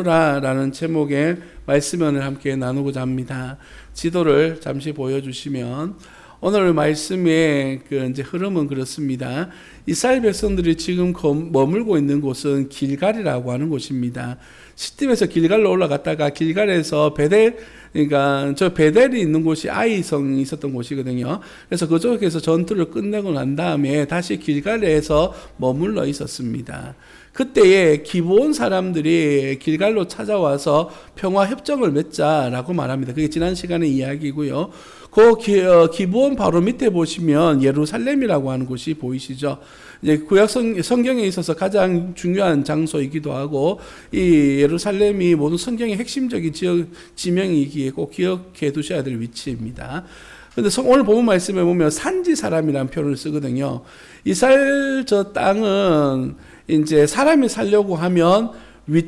라는 제목의 말씀을 함께 나누고자 합니다. 지도를 잠시 보여주시면 오늘 말씀의 이제 흐름은 그렇습니다. 이스라엘 백성들이 지금 머물고 있는 곳은 길갈이라고 하는 곳입니다. 시팀에서 길갈로 올라갔다가 길갈에서 베델, 그러니까 저 베델이 있는 곳이 아이성이 있었던 곳이거든요. 그래서 그쪽에서 전투를 끝내고 난 다음에 다시 길갈에서 머물러 있었습니다. 그때에 기브온 사람들이 길갈로 찾아와서 평화 협정을 맺자라고 말합니다. 그게 지난 시간의 이야기고요. 그 기브온 바로 밑에 보시면 예루살렘이라고 하는 곳이 보이시죠? 이제 구약 성경에 있어서 가장 중요한 장소이기도 하고, 이 예루살렘이 모든 성경의 핵심적인 지명이기에 꼭 기억해 두셔야 될 위치입니다. 근데 오늘 본문 말씀에 보면 산지 사람이라는 표현을 쓰거든요. 이스라엘 저 땅은 이제 사람이 살려고 하면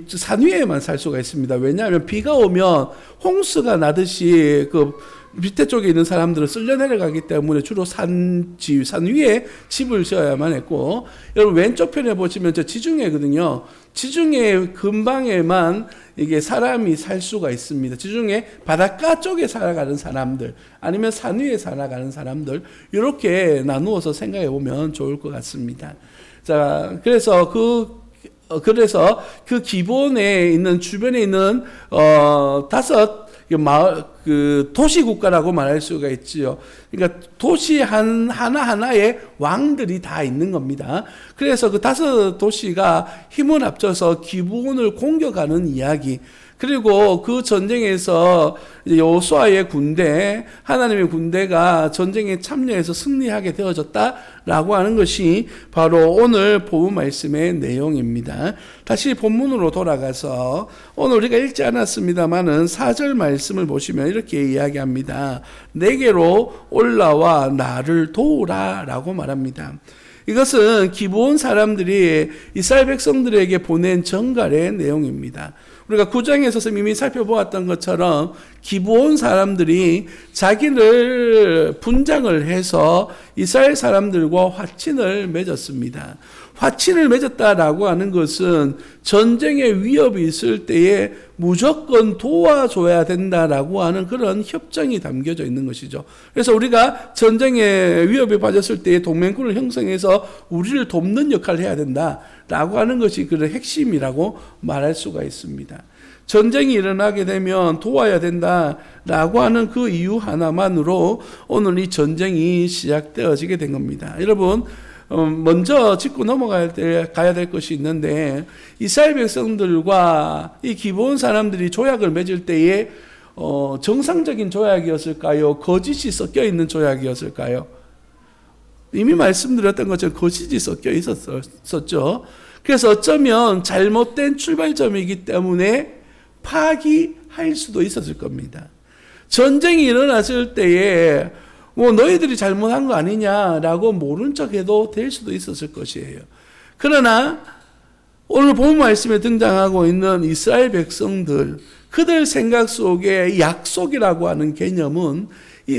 산 위에만 살 수가 있습니다. 왜냐하면 비가 오면 홍수가 나듯이 그 밑에 쪽에 있는 사람들은 쓸려 내려가기 때문에 주로 산 위에 집을 지어야만 했고, 여러분 왼쪽 편에 보시면 저 지중해거든요. 지중해 근방에만 이게 사람이 살 수가 있습니다. 지중해 바닷가 쪽에 살아가는 사람들, 아니면 산 위에 살아가는 사람들, 이렇게 나누어서 생각해 보면 좋을 것 같습니다. 자, 그래서 그 기본에 있는 주변에 있는 다섯 마을 도시 국가라고 말할 수가 있지요. 그러니까 도시 하나하나에 왕들이 다 있는 겁니다. 그래서 그 다섯 도시가 힘을 합쳐서 기브온을 공격하는 이야기, 그리고 그 전쟁에서 여호수아의 군대, 하나님의 군대가 전쟁에 참여해서 승리하게 되어졌다라고 하는 것이 바로 오늘 본문 말씀의 내용입니다. 다시 본문으로 돌아가서 오늘 우리가 읽지 않았습니다만은 4절 말씀을 보시면 이렇게 이야기합니다. 내게로 올라와 나를 도우라 라고 말합니다. 이것은 기브온 사람들이 이스라엘 백성들에게 보낸 전갈의 내용입니다. 우리가 9장에서 이미 살펴보았던 것처럼 기브온 사람들이 자기를 분장을 해서 이스라엘 사람들과 화친을 맺었습니다. 화친을 맺었다라고 하는 것은 전쟁의 위협이 있을 때에 무조건 도와줘야 된다라고 하는 그런 협정이 담겨져 있는 것이죠. 그래서 우리가 전쟁의 위협에 빠졌을 때에 동맹군을 형성해서 우리를 돕는 역할을 해야 된다라고 하는 것이 그런 핵심이라고 말할 수가 있습니다. 전쟁이 일어나게 되면 도와야 된다라고 하는 그 이유 하나만으로 오늘 이 전쟁이 시작되어지게 된 겁니다. 여러분, 먼저 짚고 가야 될 것이 있는데, 이스라엘 백성들과 이 기브온 사람들이 조약을 맺을 때에 정상적인 조약이었을까요? 거짓이 섞여 있는 조약이었을까요? 이미 말씀드렸던 것처럼 거짓이 섞여 있었죠. 그래서 어쩌면 잘못된 출발점이기 때문에 파기할 수도 있었을 겁니다. 전쟁이 일어났을 때에 너희들이 잘못한 거 아니냐라고 모른 척해도 될 수도 있었을 것이에요. 그러나 오늘 본문 말씀에 등장하고 있는 이스라엘 백성들, 그들 생각 속에 약속이라고 하는 개념은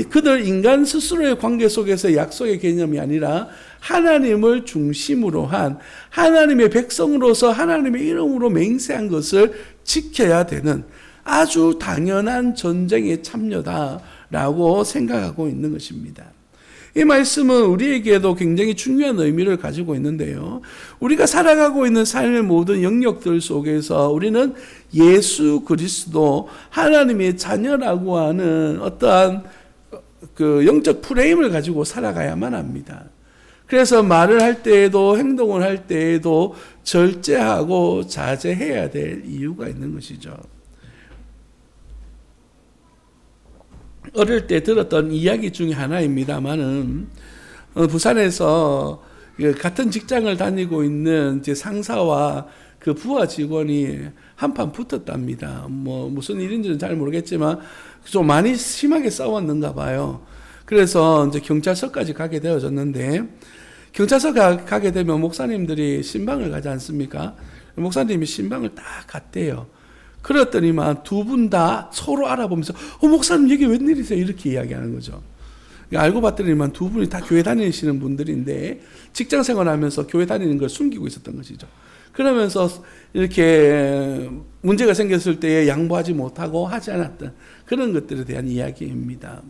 그들 인간 스스로의 관계 속에서 약속의 개념이 아니라 하나님을 중심으로 한, 하나님의 백성으로서 하나님의 이름으로 맹세한 것을 지켜야 되는 아주 당연한 전쟁에 참여다라고 생각하고 있는 것입니다. 이 말씀은 우리에게도 굉장히 중요한 의미를 가지고 있는데요. 우리가 살아가고 있는 삶의 모든 영역들 속에서 우리는 예수 그리스도, 하나님의 자녀라고 하는 어떠한 그 영적 프레임을 가지고 살아가야만 합니다. 그래서 말을 할 때에도 행동을 할 때에도 절제하고 자제해야 될 이유가 있는 것이죠. 어릴 때 들었던 이야기 중에 하나입니다만은, 부산에서 같은 직장을 다니고 있는 제 상사와 그 부하 직원이 한판 붙었답니다. 무슨 일인지는 잘 모르겠지만 좀 많이 심하게 싸웠는가 봐요. 그래서 이제 경찰서까지 가게 되어졌는데, 경찰서 가게 되면 목사님들이 신방을 가지 않습니까? 목사님이 신방을 딱 갔대요. 그랬더니만 두 분 다 서로 알아보면서 목사님 여기 웬일이세요? 이렇게 이야기하는 거죠. 알고 봤더니만 두 분이 다 교회 다니시는 분들인데 직장 생활하면서 교회 다니는 걸 숨기고 있었던 것이죠. 그러면서 이렇게 문제가 생겼을 때에 양보하지 못하고 하지 않았던 그런 것들에 대한 이야기입니다.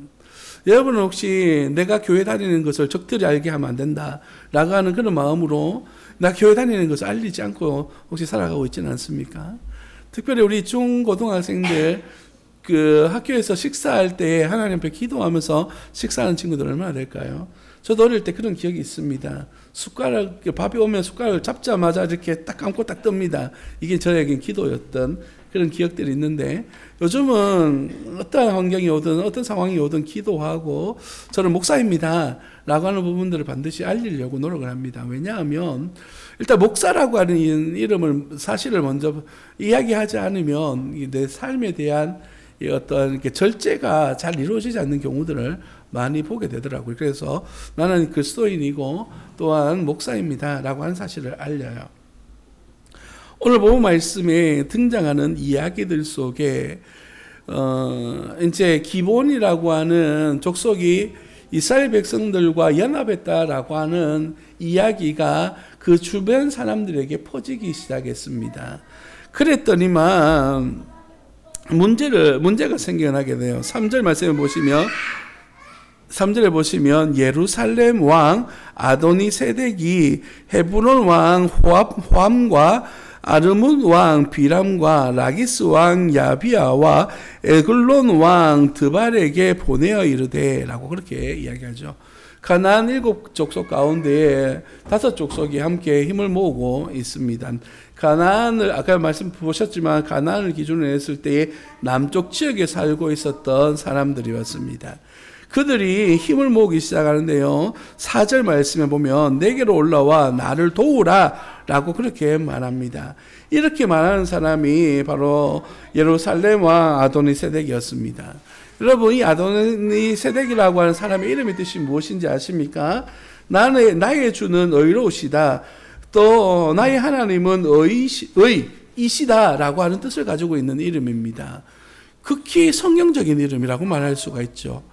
여러분은 혹시 내가 교회 다니는 것을 적들이 알게 하면 안 된다라고 하는 그런 마음으로 나 교회 다니는 것을 알리지 않고 혹시 살아가고 있지는 않습니까? 특별히 우리 중고등학생들 그 학교에서 식사할 때 하나님 앞에 기도하면서 식사하는 친구들 얼마나 될까요? 저도 어릴 때 그런 기억이 있습니다. 숟가락, 밥이 오면 숟가락을 잡자마자 이렇게 딱 감고 딱 뜹니다. 이게 저에겐 기도였던 그런 기억들이 있는데, 요즘은 어떤 환경이 오든 어떤 상황이 오든 기도하고 저는 목사입니다 라고 하는 부분들을 반드시 알리려고 노력을 합니다. 왜냐하면 일단 목사라고 하는 이름을, 사실을 먼저 이야기하지 않으면 내 삶에 대한 어떤 이렇게 절제가 잘 이루어지지 않는 경우들을 많이 보게 되더라고요. 그래서 나는 그리스도인이고 또한 목사입니다 라고 하는 사실을 알려요. 오늘 본문 말씀에 등장하는 이야기들 속에 이제 기본이라고 하는 족속이 이스라엘 백성들과 연합했다라고 하는 이야기가 그 주변 사람들에게 퍼지기 시작했습니다. 그랬더니만 문제가 생겨나게 돼요. 3절 말씀을 보시면 3절에 보시면 예루살렘 왕 아도니세덱이 헤브론 왕 호암과 아르문 왕 비람과 라기스 왕 야비아와 에글론 왕 드발에게 보내어 이르되 라고 그렇게 이야기하죠. 가나안 7족속 가운데 5족속이 함께 힘을 모으고 있습니다. 가나안을 아까 말씀 보셨지만 가나안을 기준으로 했을 때의 남쪽 지역에 살고 있었던 사람들이었습니다. 그들이 힘을 모으기 시작하는데요. 4절 말씀에 보면 내게로 올라와 나를 도우라 라고 그렇게 말합니다. 이렇게 말하는 사람이 바로 예루살렘 왕 아도니세덱이었습니다. 여러분, 이 아도니세덱이라고 하는 사람의 이름의 뜻이 무엇인지 아십니까? 나의 주는 의로우시다. 또 나의 하나님은 의이시다 라고 하는 뜻을 가지고 있는 이름입니다. 극히 성경적인 이름이라고 말할 수가 있죠.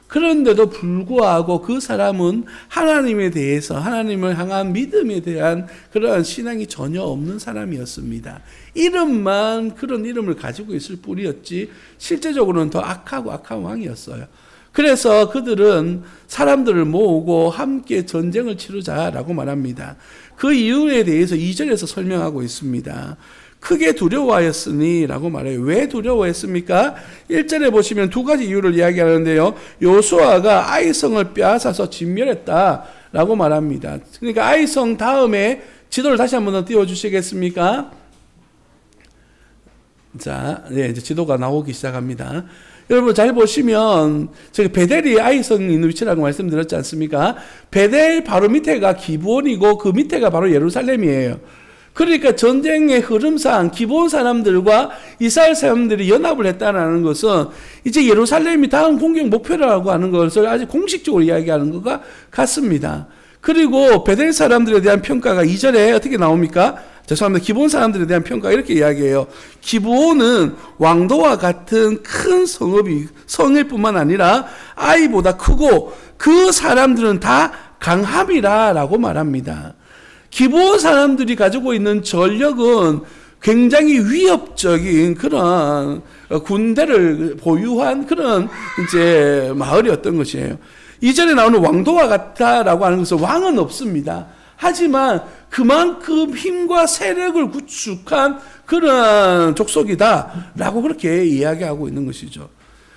그런데도 불구하고 그 사람은 하나님에 대해서, 하나님을 향한 믿음에 대한 그러한 신앙이 전혀 없는 사람이었습니다. 이름만 그런 이름을 가지고 있을 뿐이었지 실제적으로는 더 악하고 악한 왕이었어요. 그래서 그들은 사람들을 모으고 함께 전쟁을 치르자라고 말합니다. 그 이유에 대해서 2절에서 설명하고 있습니다. 크게 두려워하였으니 라고 말해요. 왜 두려워했습니까? 1절에 보시면 두 가지 이유를 이야기하는데요. 요수아가 아이성을 빼앗아서 진멸했다 라고 말합니다. 그러니까 아이성 다음에 지도를 다시 한번 더 띄워주시겠습니까? 자, 네, 이제 지도가 나오기 시작합니다. 여러분 잘 보시면 저기 베델이 아이성이 있는 위치라고 말씀드렸지 않습니까? 베델 바로 밑에가 기브온이고 그 밑에가 바로 예루살렘이에요. 그러니까 전쟁의 흐름상 기브온 사람들과 이스라엘 사람들이 연합을 했다는 것은 이제 예루살렘이 다음 공격 목표라고 하는 것을 아주 공식적으로 이야기하는 것과 같습니다. 그리고 베델 사람들에 대한 평가가 2절에 어떻게 나옵니까? 죄송합니다. 기브온 사람들에 대한 평가가 이렇게 이야기해요. 기브온은 왕도와 같은 큰 성일 뿐만 아니라 아이보다 크고 그 사람들은 다 강함이라 라고 말합니다. 기브온 사람들이 가지고 있는 전력은 굉장히 위협적인 그런 군대를 보유한 그런 이제 마을이었던 것이에요. 이전에 나오는 왕도와 같다라고 하는 것은 왕은 없습니다. 하지만 그만큼 힘과 세력을 구축한 그런 족속이다라고 그렇게 이야기하고 있는 것이죠.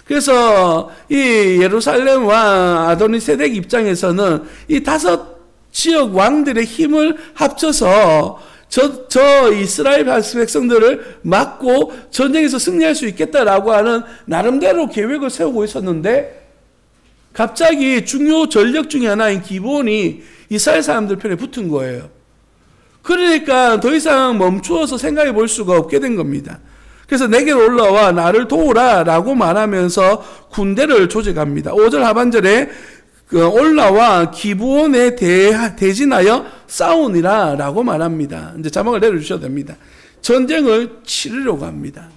그래서 이 예루살렘 왕 아도니세덱 입장에서는 이 5 지역 왕들의 힘을 합쳐서 저 이스라엘 백성들을 막고 전쟁에서 승리할 수 있겠다라고 하는 나름대로 계획을 세우고 있었는데 갑자기 중요 전력 중에 하나인 기브온이 이스라엘 사람들 편에 붙은 거예요. 그러니까 더 이상 멈추어서 생각해 볼 수가 없게 된 겁니다. 그래서 내게로 올라와 나를 도우라 라고 말하면서 군대를 조직합니다. 5절 하반절에 올라와 기브온에 대진하여 싸우니라 라고 말합니다. 이제 자막을 내려주셔도 됩니다. 전쟁을 치르려고 합니다.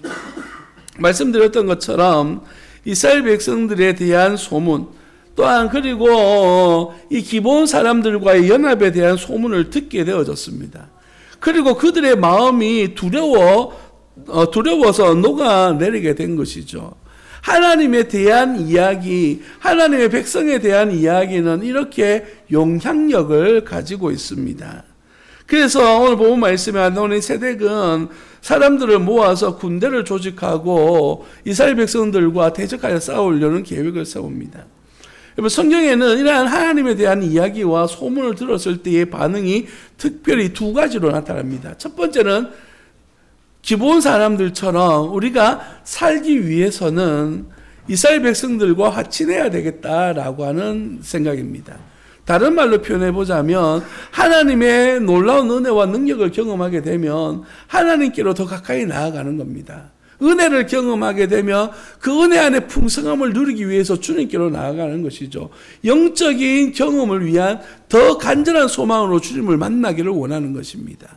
말씀드렸던 것처럼 이스라엘 백성들에 대한 소문, 또한 그리고 이 기브온 사람들과의 연합에 대한 소문을 듣게 되어졌습니다. 그리고 그들의 마음이 두려워서 녹아내리게 된 것이죠. 하나님에 대한 이야기, 하나님의 백성에 대한 이야기는 이렇게 영향력을 가지고 있습니다. 그래서 오늘 본문 말씀에 아도니 세덱은 사람들을 모아서 군대를 조직하고 이스라엘 백성들과 대적하여 싸우려는 계획을 세웁니다. 여러분, 성경에는 이러한 하나님에 대한 이야기와 소문을 들었을 때의 반응이 특별히 두 가지로 나타납니다. 첫 번째는 기본 사람들처럼 우리가 살기 위해서는 이스라엘 백성들과 화친해야 되겠다라고 하는 생각입니다. 다른 말로 표현해 보자면 하나님의 놀라운 은혜와 능력을 경험하게 되면 하나님께로 더 가까이 나아가는 겁니다. 은혜를 경험하게 되면 그 은혜 안에 풍성함을 누리기 위해서 주님께로 나아가는 것이죠. 영적인 경험을 위한 더 간절한 소망으로 주님을 만나기를 원하는 것입니다.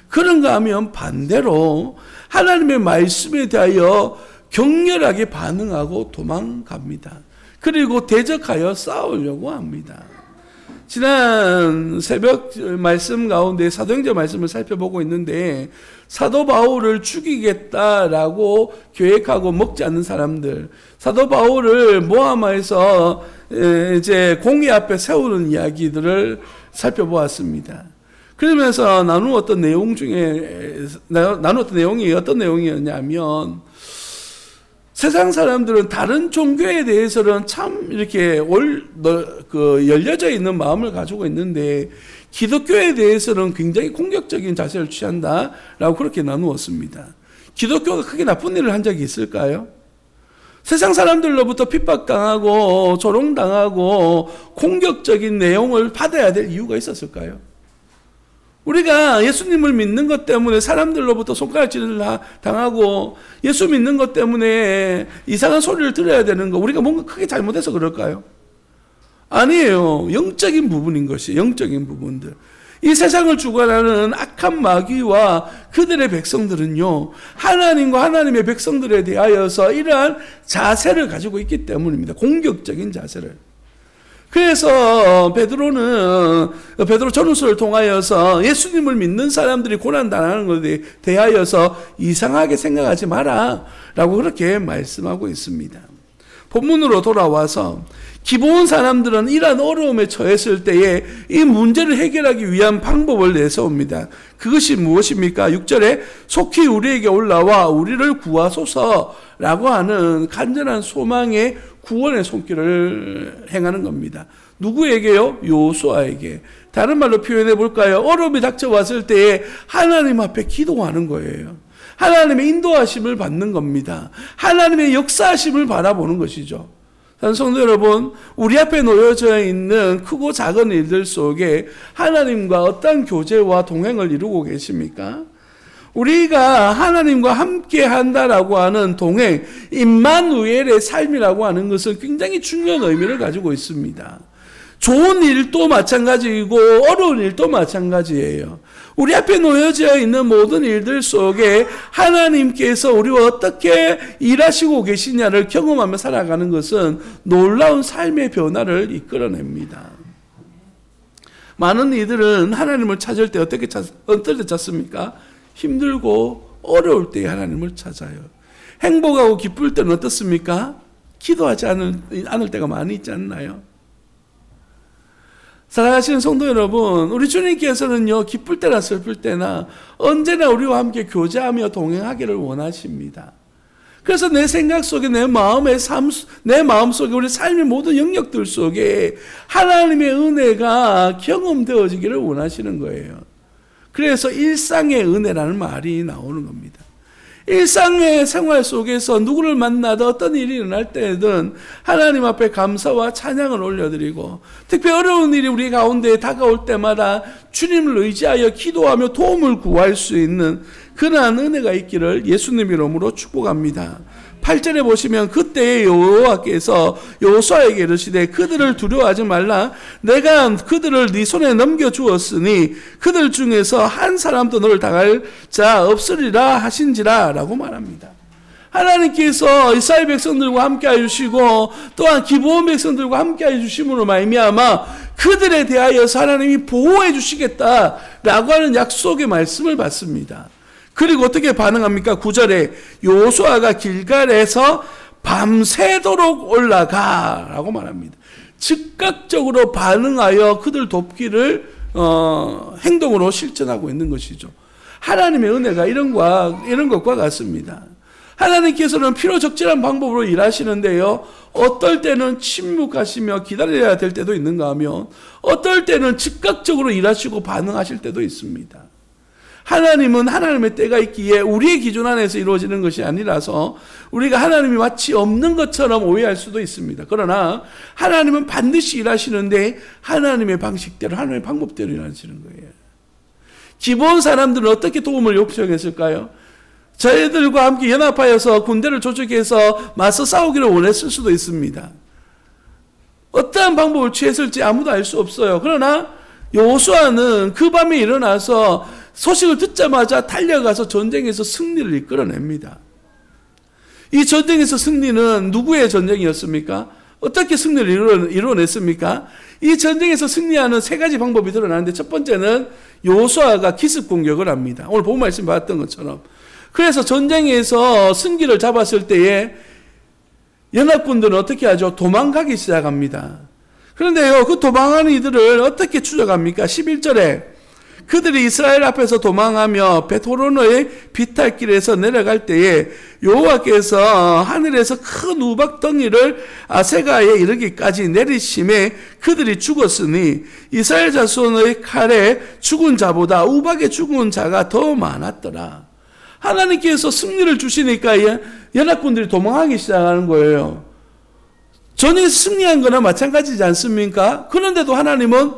그런가 하면 반대로 하나님의 말씀에 대하여 격렬하게 반응하고 도망갑니다. 그리고 대적하여 싸우려고 합니다. 지난 새벽 말씀 가운데 사도행전 말씀을 살펴보고 있는데 사도 바울을 죽이겠다라고 계획하고 먹지 않는 사람들, 사도 바울을 모함에서 이제 공의 앞에 세우는 이야기들을 살펴보았습니다. 그러면서 나누었던 내용이 어떤 내용이었냐면, 세상 사람들은 다른 종교에 대해서는 참 이렇게 열려져 있는 마음을 가지고 있는데 기독교에 대해서는 굉장히 공격적인 자세를 취한다라고 그렇게 나누었습니다. 기독교가 크게 나쁜 일을 한 적이 있을까요? 세상 사람들로부터 핍박당하고 조롱당하고 공격적인 내용을 받아야 될 이유가 있었을까요? 우리가 예수님을 믿는 것 때문에 사람들로부터 손가락질을 당하고 예수 믿는 것 때문에 이상한 소리를 들어야 되는 거, 우리가 뭔가 크게 잘못해서 그럴까요? 아니에요. 영적인 부분인 것이, 영적인 부분들. 이 세상을 주관하는 악한 마귀와 그들의 백성들은요, 하나님과 하나님의 백성들에 대하여서 이러한 자세를 가지고 있기 때문입니다. 공격적인 자세를. 그래서 베드로 전후서를 통하여서 예수님을 믿는 사람들이 고난당하는 것에 대하여서 이상하게 생각하지 마라 라고 그렇게 말씀하고 있습니다. 본문으로 돌아와서 기본 사람들은 이러한 어려움에 처했을 때에 이 문제를 해결하기 위한 방법을 내세웁니다. 그것이 무엇입니까? 6절에 속히 우리에게 올라와 우리를 구하소서라고 하는 간절한 소망의 구원의 손길을 행하는 겁니다. 누구에게요? 여호수아에게. 다른 말로 표현해 볼까요? 어려움이 닥쳐왔을 때에 하나님 앞에 기도하는 거예요. 하나님의 인도하심을 받는 겁니다. 하나님의 역사하심을 바라보는 것이죠. 성도 여러분, 우리 앞에 놓여져 있는 크고 작은 일들 속에 하나님과 어떤 교제와 동행을 이루고 계십니까? 우리가 하나님과 함께 한다라고 하는 동행, 임마누엘의 삶이라고 하는 것은 굉장히 중요한 의미를 가지고 있습니다. 좋은 일도 마찬가지이고 어려운 일도 마찬가지예요. 우리 앞에 놓여져 있는 모든 일들 속에 하나님께서 우리와 어떻게 일하시고 계시냐를 경험하며 살아가는 것은 놀라운 삶의 변화를 이끌어냅니다. 많은 이들은 하나님을 찾을 때 어떨 때 찾습니까? 힘들고 어려울 때 하나님을 찾아요. 행복하고 기쁠 때는 어떻습니까? 기도하지 않을 때가 많이 있지 않나요? 사랑하시는 성도 여러분, 우리 주님께서는요, 기쁠 때나 슬플 때나 언제나 우리와 함께 교제하며 동행하기를 원하십니다. 그래서 내 생각 속에, 내 마음 속에, 우리 삶의 모든 영역들 속에 하나님의 은혜가 경험되어지기를 원하시는 거예요. 그래서 일상의 은혜라는 말이 나오는 겁니다. 일상의 생활 속에서 누구를 만나든 어떤 일이 일어날 때든 하나님 앞에 감사와 찬양을 올려드리고, 특히 어려운 일이 우리 가운데 다가올 때마다 주님을 의지하여 기도하며 도움을 구할 수 있는 그러한 은혜가 있기를 예수님 이름으로 축복합니다. 8절에 보시면 그때의 여호와께서 여호수아에게 이르시되 그들을 두려워하지 말라. 내가 그들을 네 손에 넘겨주었으니 그들 중에서 한 사람도 너를 당할 자 없으리라 하신지라 라고 말합니다. 하나님께서 이스라엘 백성들과 함께 해주시고 또한 기브온 백성들과 함께 해주심으로 말미암아 그들에 대하여서 하나님이 보호해 주시겠다라고 하는 약속의 말씀을 받습니다. 그리고 어떻게 반응합니까? 9절에 여호수아가 길갈에서 밤새도록 올라가라고 말합니다. 즉각적으로 반응하여 그들 돕기를 행동으로 실천하고 있는 것이죠. 하나님의 은혜가 이런 것과 같습니다. 하나님께서는 필요적절한 방법으로 일하시는데요, 어떨 때는 침묵하시며 기다려야 될 때도 있는가 하면 어떨 때는 즉각적으로 일하시고 반응하실 때도 있습니다. 하나님은 하나님의 때가 있기에 우리의 기준 안에서 이루어지는 것이 아니라서 우리가 하나님이 마치 없는 것처럼 오해할 수도 있습니다. 그러나 하나님은 반드시 일하시는데 하나님의 방식대로, 하나님의 방법대로 일하시는 거예요. 기본 사람들은 어떻게 도움을 요청했을까요? 저희들과 함께 연합하여서 군대를 조직해서 맞서 싸우기를 원했을 수도 있습니다. 어떠한 방법을 취했을지 아무도 알 수 없어요. 그러나 여호수아는 그 밤에 일어나서 소식을 듣자마자 달려가서 전쟁에서 승리를 이끌어냅니다. 이 전쟁에서 승리는 누구의 전쟁이었습니까? 어떻게 승리를 이루어냈습니까? 이 전쟁에서 승리하는 세 가지 방법이 드러나는데, 첫 번째는 여호수아가 기습 공격을 합니다. 오늘 본 말씀 봤던 것처럼. 그래서 전쟁에서 승기를 잡았을 때에 연합군들은 어떻게 하죠? 도망가기 시작합니다. 그런데요, 그 도망하는 이들을 어떻게 추적합니까? 11절에 그들이 이스라엘 앞에서 도망하며 벳호론의 비탈길에서 내려갈 때에 여호와께서 하늘에서 큰 우박 덩이를 아세가에 이르기까지 내리심에 그들이 죽었으니 이스라엘 자손의 칼에 죽은 자보다 우박에 죽은 자가 더 많았더라. 하나님께서 승리를 주시니까 연합군들이 도망하기 시작하는 거예요. 전쟁에서 승리한 거나 마찬가지지 않습니까? 그런데도 하나님은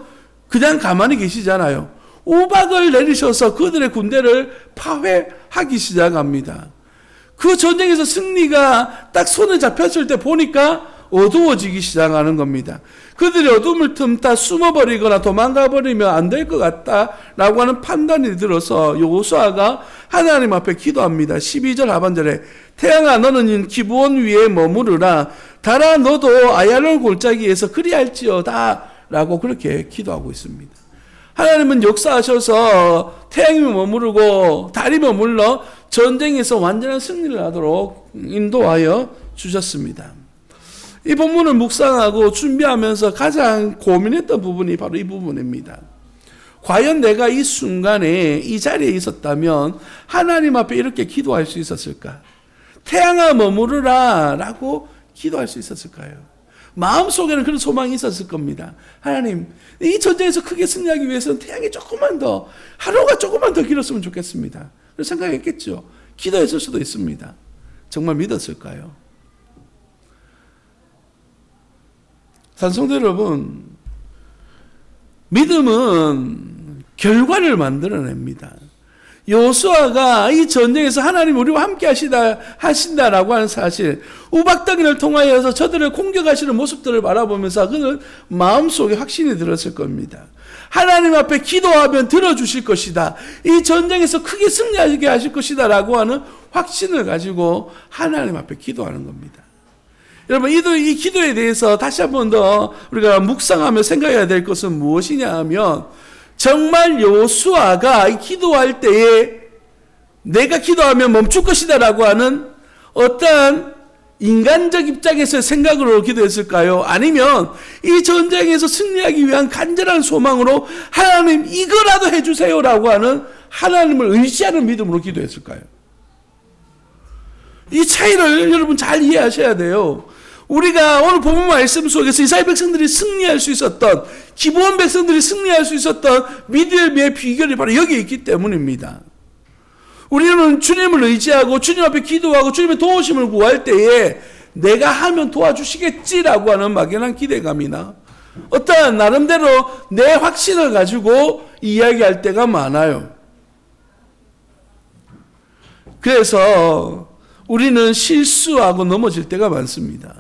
그냥 가만히 계시잖아요. 우박을 내리셔서 그들의 군대를 파괴하기 시작합니다. 그 전쟁에서 승리가 딱 손에 잡혔을 때 보니까 어두워지기 시작하는 겁니다. 그들이 어둠을 틈타 숨어버리거나 도망가버리면 안 될 것 같다라고 하는 판단이 들어서 여호수아가 하나님 앞에 기도합니다. 12절 하반절에 태양아 너는 기브온 위에 머무르라, 달아 너도 아얄론 골짜기에서 그리할지어다 라고 그렇게 기도하고 있습니다. 하나님은 역사하셔서 태양이 머무르고 달이 머물러 전쟁에서 완전한 승리를 하도록 인도하여 주셨습니다. 이 본문을 묵상하고 준비하면서 가장 고민했던 부분이 바로 이 부분입니다. 과연 내가 이 순간에 이 자리에 있었다면 하나님 앞에 이렇게 기도할 수 있었을까? 태양아 머무르라 라고 기도할 수 있었을까요? 마음속에는 그런 소망이 있었을 겁니다. 하나님, 이 전쟁에서 크게 승리하기 위해서는 태양이 조금만 더, 하루가 조금만 더 길었으면 좋겠습니다. 그런 생각했겠죠. 기도했을 수도 있습니다. 정말 믿었을까요? 산성도 여러분, 믿음은 결과를 만들어냅니다. 여호수아가 이 전쟁에서 하나님 우리와 함께 하신다라고 하는 사실, 우박덩이를 통하여서 저들을 공격하시는 모습들을 바라보면서 그는 마음속에 확신이 들었을 겁니다. 하나님 앞에 기도하면 들어주실 것이다. 이 전쟁에서 크게 승리하게 하실 것이다 라고 하는 확신을 가지고 하나님 앞에 기도하는 겁니다. 여러분, 이 기도에 대해서 다시 한 번 더 우리가 묵상하며 생각해야 될 것은 무엇이냐 하면, 정말 여호수아가 기도할 때에 내가 기도하면 멈출 것이다 라고 하는 어떠한 인간적 입장에서의 생각으로 기도했을까요? 아니면 이 전쟁에서 승리하기 위한 간절한 소망으로 하나님 이거라도 해주세요 라고 하는 하나님을 의지하는 믿음으로 기도했을까요? 이 차이를 여러분 잘 이해하셔야 돼요. 우리가 오늘 본문 말씀 속에서 이스라엘 백성들이 승리할 수 있었던, 기브온 백성들이 승리할 수 있었던 믿음의 비결이 바로 여기에 있기 때문입니다. 우리는 주님을 의지하고 주님 앞에 기도하고 주님의 도우심을 구할 때에 내가 하면 도와주시겠지라고 하는 막연한 기대감이나 어떠한 나름대로 내 확신을 가지고 이야기할 때가 많아요. 그래서 우리는 실수하고 넘어질 때가 많습니다.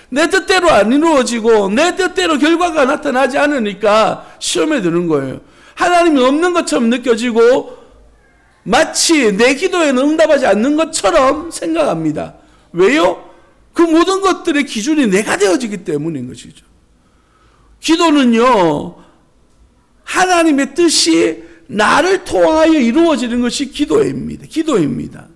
내 뜻대로 안 이루어지고 내 뜻대로 결과가 나타나지 않으니까 시험에 드는 거예요. 하나님이 없는 것처럼 느껴지고 마치 내 기도에는 응답하지 않는 것처럼 생각합니다. 왜요? 그 모든 것들의 기준이 내가 되어지기 때문인 것이죠. 기도는요, 하나님의 뜻이 나를 통하여 이루어지는 것이 기도입니다.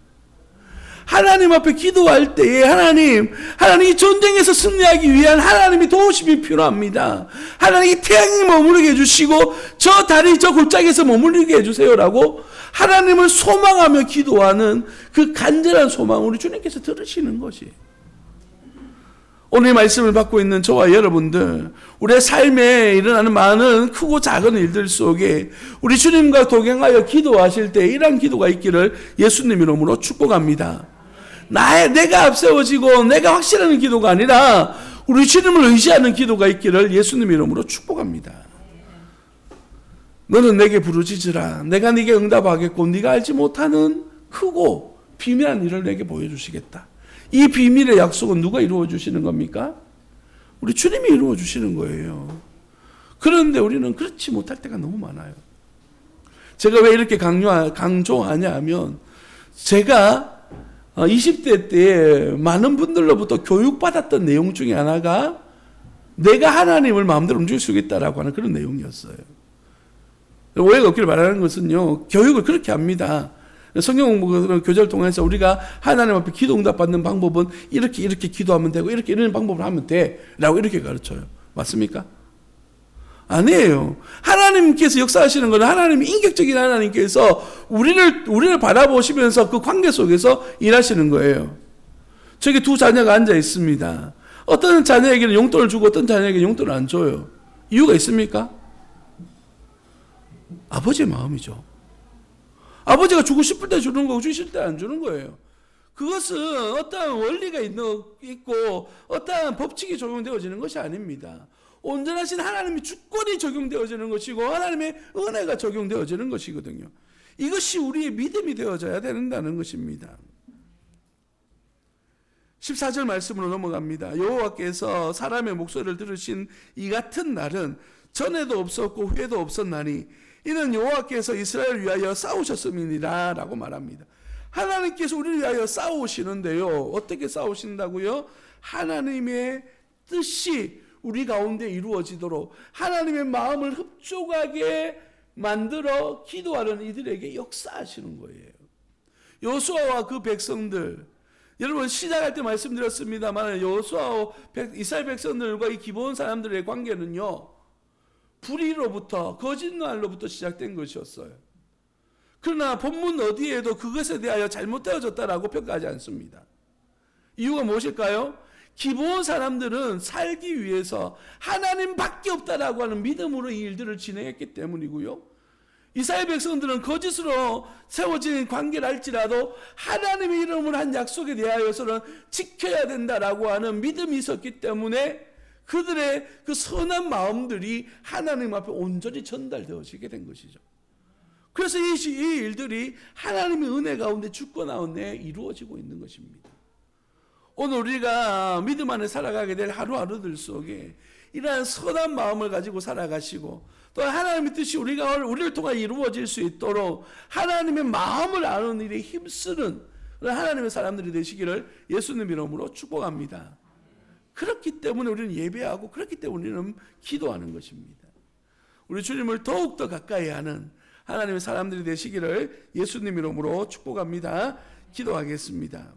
하나님 앞에 기도할 때에 하나님이 전쟁에서 승리하기 위한 하나님의 도우심이 필요합니다. 하나님이 태양이 머무르게 해주시고 저 다리 저 골짜기에서 머무르게 해주세요라고 하나님을 소망하며 기도하는 그 간절한 소망을 우리 주님께서 들으시는 것이. 오늘 말씀을 받고 있는 저와 여러분들, 우리의 삶에 일어나는 많은 크고 작은 일들 속에 우리 주님과 동행하여 기도하실 때 이러한 기도가 있기를 예수님 이름으로 축복합니다. 내가 앞세워지고 내가 확실하는 기도가 아니라 우리 주님을 의지하는 기도가 있기를 예수님 이름으로 축복합니다. 너는 내게 부르짖으라. 내가 네게 응답하겠고 네가 알지 못하는 크고 비밀한 일을 내게 보여주시겠다. 이 비밀의 약속은 누가 이루어 주시는 겁니까? 우리 주님이 이루어 주시는 거예요. 그런데 우리는 그렇지 못할 때가 너무 많아요. 제가 왜 이렇게 강조하냐 하면, 제가 20대 때 많은 분들로부터 교육받았던 내용 중에 하나가 내가 하나님을 마음대로 움직일 수 있다라고 하는 그런 내용이었어요. 오해가 없기를 바라는 것은요, 교육을 그렇게 합니다. 성경 공부 교재를 통해서 우리가 하나님 앞에 기도 응답 받는 방법은 이렇게 기도하면 되고 이런 방법을 하면 돼 라고 이렇게 가르쳐요. 맞습니까? 아니에요. 하나님께서 역사하시는 것은 하나님이 인격적인 하나님께서 우리를 바라보시면서 그 관계 속에서 일하시는 거예요. 저기 두 자녀가 앉아 있습니다. 어떤 자녀에게는 용돈을 주고 어떤 자녀에게는 용돈을 안 줘요. 이유가 있습니까? 아버지의 마음이죠. 아버지가 주고 싶을 때 주는 거고 주실 때 안 주는 거예요. 그것은 어떠한 원리가 있고 어떠한 법칙이 적용되어지는 것이 아닙니다. 온전하신 하나님의 주권이 적용되어지는 것이고 하나님의 은혜가 적용되어지는 것이거든요. 이것이 우리의 믿음이 되어져야 된다는 것입니다. 14절 말씀으로 넘어갑니다. 여호와께서 사람의 목소리를 들으신 이 같은 날은 전에도 없었고 후에도 없었나니 이는 여호와께서 이스라엘을 위하여 싸우셨음이니라 라고 말합니다. 하나님께서 우리를 위하여 싸우시는데요, 어떻게 싸우신다고요? 하나님의 뜻이 우리 가운데 이루어지도록 하나님의 마음을 흡족하게 만들어 기도하는 이들에게 역사하시는 거예요. 여호수아와 그 백성들, 여러분 시작할 때 말씀드렸습니다만 여호수아와 이스라엘 백성들과 이 기브온 사람들의 관계는요, 불의로부터 거짓말로부터 시작된 것이었어요. 그러나 본문 어디에도 그것에 대하여 잘못되어졌다라고 평가하지 않습니다. 이유가 무엇일까요? 기브온 사람들은 살기 위해서 하나님밖에 없다라고 하는 믿음으로 이 일들을 진행했기 때문이고요. 이스라엘 백성들은 거짓으로 세워진 관계를 할지라도 하나님의 이름으로 한 약속에 대하여서는 지켜야 된다라고 하는 믿음이 있었기 때문에 그들의 그 선한 마음들이 하나님 앞에 온전히 전달되어지게 된 것이죠. 그래서 이 일들이 하나님의 은혜 가운데 주권 가운데 이루어지고 있는 것입니다. 오늘 우리가 믿음 안에 살아가게 될 하루하루들 속에 이러한 선한 마음을 가지고 살아가시고 또 하나님의 뜻이 우리를 통해 이루어질 수 있도록 하나님의 마음을 아는 일에 힘쓰는 하나님의 사람들이 되시기를 예수님 이름으로 축복합니다. 그렇기 때문에 우리는 예배하고 그렇기 때문에 우리는 기도하는 것입니다. 우리 주님을 더욱더 가까이 하는 하나님의 사람들이 되시기를 예수님 이름으로 축복합니다. 기도하겠습니다.